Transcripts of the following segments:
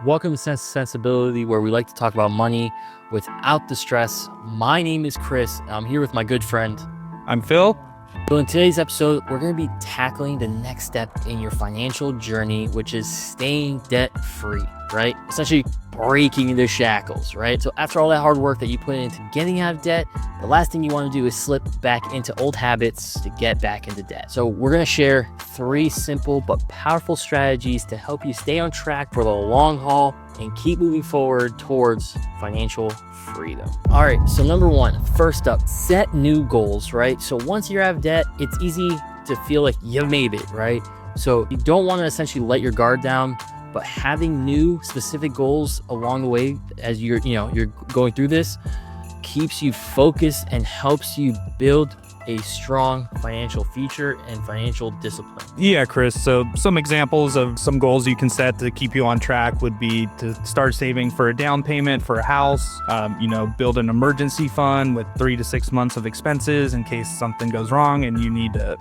Welcome to Cents Sensibility, where we like to talk about money without the stress. My name is Chris. I'm here with my good friend. I'm Phil. So in today's episode, we're going to be tackling the next step in your financial journey, which is staying debt-free, right? Essentially breaking the shackles, right? So after all that hard work that you put into getting out of debt, the last thing you want to do is slip back into old habits to get back into debt. So we're going to share 3 simple but powerful strategies to help you stay on track for the long haul and keep moving forward towards financial freedom. All right, so number 1, first up, set new goals, right? So once you're out of debt, it's easy to feel like you made it, right? So you don't want to essentially let your guard down, but having new specific goals along the way as you're going through this keeps you focused and helps you build a strong financial future and financial discipline. Yeah, Chris. So some examples of some goals you can set to keep you on track would be to start saving for a down payment for a house, build an emergency fund with 3 to 6 months of expenses in case something goes wrong and you need to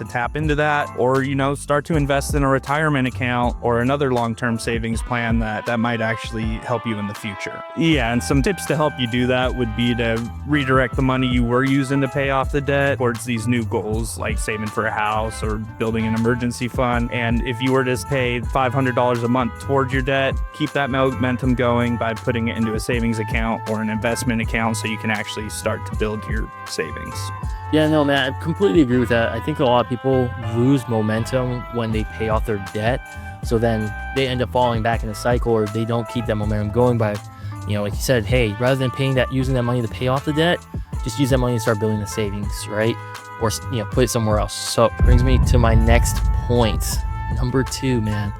tap into that, or, start to invest in a retirement account or another long-term savings plan that might actually help you in the future. Yeah, and some tips to help you do that would be to redirect the money you were using to pay off the debt towards these new goals, like saving for a house or building an emergency fund. And if you were to pay $500 a month towards your debt, keep that momentum going by putting it into a savings account or an investment account so you can actually start to build your savings. Yeah, no, man, I completely agree with that. I think a lot of people lose momentum when they pay off their debt. So then they end up falling back in a cycle, or they don't keep that momentum going by, like you said, hey, rather than using that money to pay off the debt, just use that money to start building the savings, right? Or, put it somewhere else. So it brings me to my next point. Number 2, man,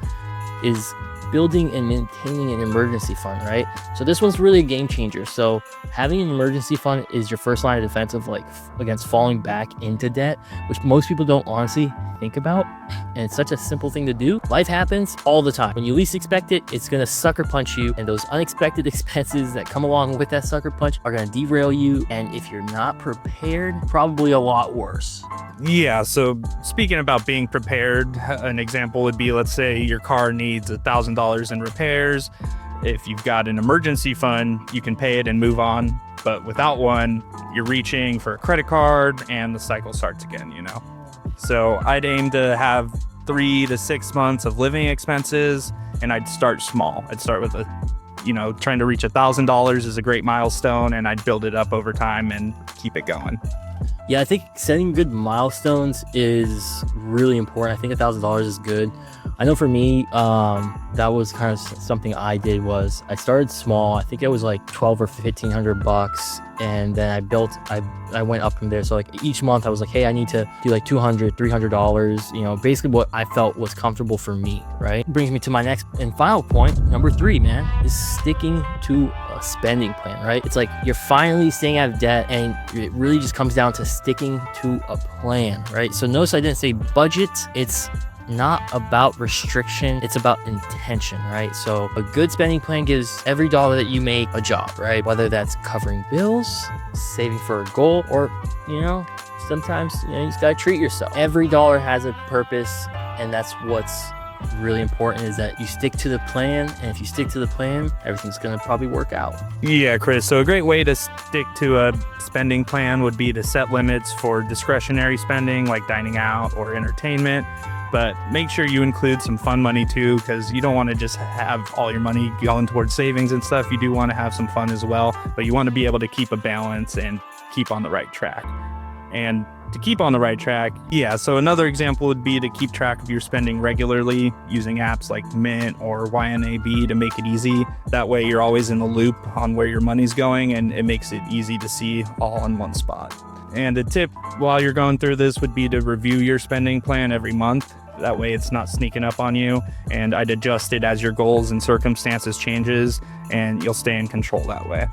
is building and maintaining an emergency fund, right? So this one's really a game changer. So having an emergency fund is your first line of defense of against falling back into debt, which most people don't honestly think about. And it's such a simple thing to do. Life happens all the time. When you least expect it, it's going to sucker punch you. And those unexpected expenses that come along with that sucker punch are going to derail you. And if you're not prepared, probably a lot worse. Yeah, so speaking about being prepared, an example would be, let's say your car needs $1,000 in repairs. If you've got an emergency fund, you can pay it and move on. But without one, you're reaching for a credit card and the cycle starts again, So I'd aim to have 3 to 6 months of living expenses, and I'd start small. I'd start with trying to reach $1,000 is a great milestone, and I'd build it up over time and keep it going. Yeah, I think setting good milestones is really important. I think $1,000 is good. I know for me, that was kind of something I did. Was I started small. I think it was like $1,200 or $1,500, and then I went up from there. So each month I was like, hey, I need to do $200, $300. Basically what I felt was comfortable for me. Right. Brings me to my next and final point. Number 3, man, is sticking to a spending plan. Right. It's like you're finally staying out of debt, and it really just comes down to sticking to a plan. Right. So notice I didn't say budget. It's not about restriction, it's about intention, right? So a good spending plan gives every dollar that you make a job, right? Whether that's covering bills, saving for a goal, or sometimes you just gotta treat yourself. Every dollar has a purpose, and that's what's really important, is that you stick to the plan. And if you stick to the plan, everything's gonna probably work out. Yeah, Chris, so a great way to stick to a spending plan would be to set limits for discretionary spending like dining out or entertainment. But make sure you include some fun money too, because you don't want to just have all your money going towards savings and stuff. You do want to have some fun as well, but you want to be able to keep a balance and keep on the right track. And to keep on the right track, so another example would be to keep track of your spending regularly using apps like Mint or YNAB to make it easy. That way you're always in the loop on where your money's going, and it makes it easy to see all in one spot. And a tip while you're going through this would be to review your spending plan every month. That way it's not sneaking up on you, and I'd adjust it as your goals and circumstances changes, and you'll stay in control that way.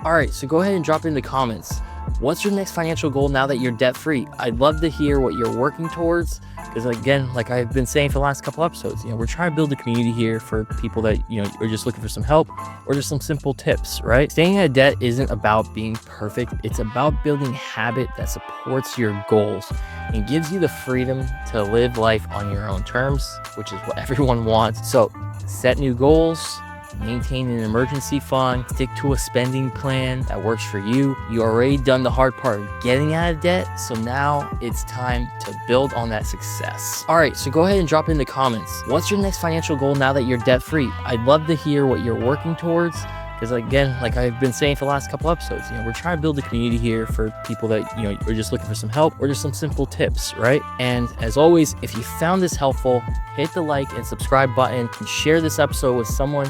All right, so go ahead and drop in the comments. What's your next financial goal now that you're debt-free? I'd love to hear what you're working towards, because again, like I've been saying for the last couple episodes, we're trying to build a community here for people that, are just looking for some help or just some simple tips, right? Staying out of debt isn't about being perfect. It's about building habit that supports your goals and gives you the freedom to live life on your own terms, which is what everyone wants. So set new goals, maintain an emergency fund, stick to a spending plan that works for you. You already done the hard part of getting out of debt, so now it's time to build on that success. All right, so go ahead and drop in the comments. What's your next financial goal now that you're debt free? I'd love to hear what you're working towards. Because again, like I've been saying for the last couple episodes, we're trying to build a community here for people that, are just looking for some help or just some simple tips, right? And as always, if you found this helpful, hit the like and subscribe button and share this episode with someone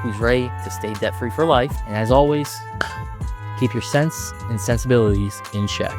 who's ready to stay debt-free for life. And as always, keep your sense and sensibilities in check.